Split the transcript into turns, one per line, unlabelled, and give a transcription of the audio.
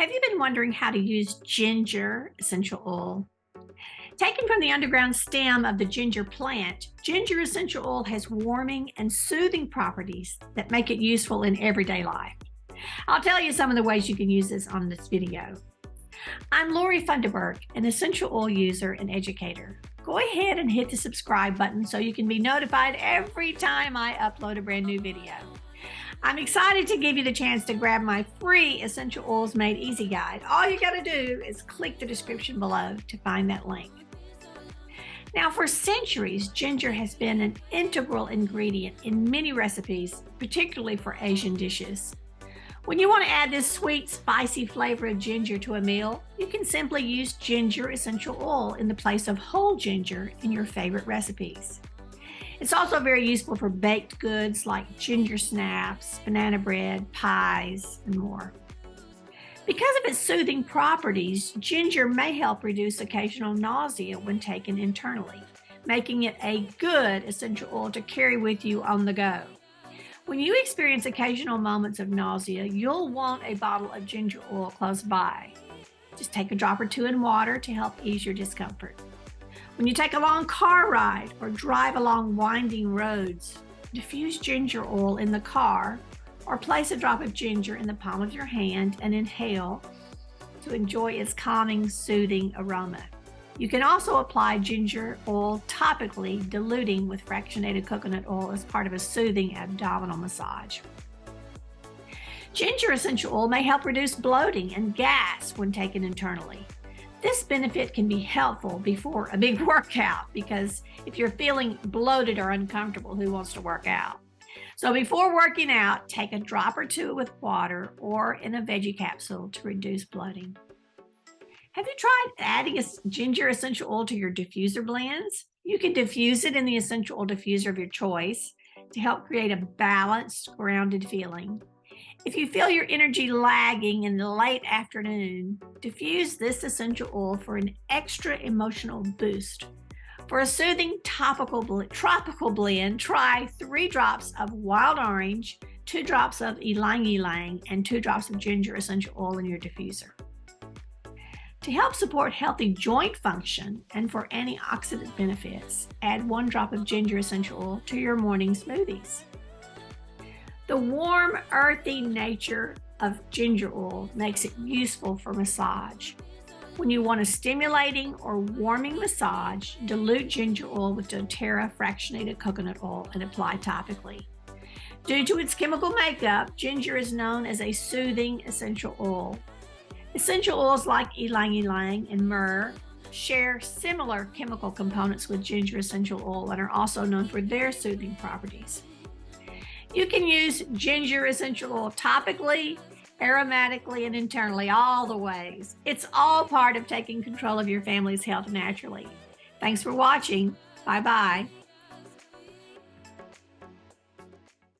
Have you been wondering how to use ginger essential oil? Taken from the underground stem of the ginger plant, ginger essential oil has warming and soothing properties that make it useful in everyday life. I'll tell you some of the ways you can use this on this video. I'm Lori Funderburk, an essential oil user and educator. Go ahead and hit the subscribe button so you can be notified every time I upload a brand new video. I'm excited to give you the chance to grab my free Essential Oils Made Easy guide. All you got to do is click the description below to find that link. Now, for centuries, ginger has been an integral ingredient in many recipes, particularly for Asian dishes. When you want to add this sweet, spicy flavor of ginger to a meal, you can simply use ginger essential oil in the place of whole ginger in your favorite recipes. It's also very useful for baked goods like ginger snaps, banana bread, pies, and more. Because of its soothing properties, ginger may help reduce occasional nausea when taken internally, making it a good essential oil to carry with you on the go. When you experience occasional moments of nausea, you'll want a bottle of ginger oil close by. Just take a drop or two in water to help ease your discomfort. When you take a long car ride or drive along winding roads, diffuse ginger oil in the car or place a drop of ginger in the palm of your hand and inhale to enjoy its calming, soothing aroma. You can also apply ginger oil topically, diluting with fractionated coconut oil as part of a soothing abdominal massage. Ginger essential oil may help reduce bloating and gas when taken internally. This benefit can be helpful before a big workout because if you're feeling bloated or uncomfortable, who wants to work out? So before working out, take a drop or two with water or in a veggie capsule to reduce bloating. Have you tried adding a ginger essential oil to your diffuser blends? You can diffuse it in the essential oil diffuser of your choice to help create a balanced, grounded feeling. If you feel your energy lagging in the late afternoon, diffuse this essential oil for an extra emotional boost. For a soothing tropical blend, try 3 drops of wild orange, 2 drops of ylang ylang, and 2 drops of ginger essential oil in your diffuser. To help support healthy joint function and for antioxidant benefits, add 1 drop of ginger essential oil to your morning smoothies. The warm, earthy nature of ginger oil makes it useful for massage. When you want a stimulating or warming massage, dilute ginger oil with doTERRA fractionated coconut oil and apply topically. Due to its chemical makeup, ginger is known as a soothing essential oil. Essential oils like ylang ylang and myrrh share similar chemical components with ginger essential oil and are also known for their soothing properties. You can use ginger essential oil topically, aromatically, and internally, all the ways. It's all part of taking control of your family's health naturally. Thanks for watching. Bye-bye.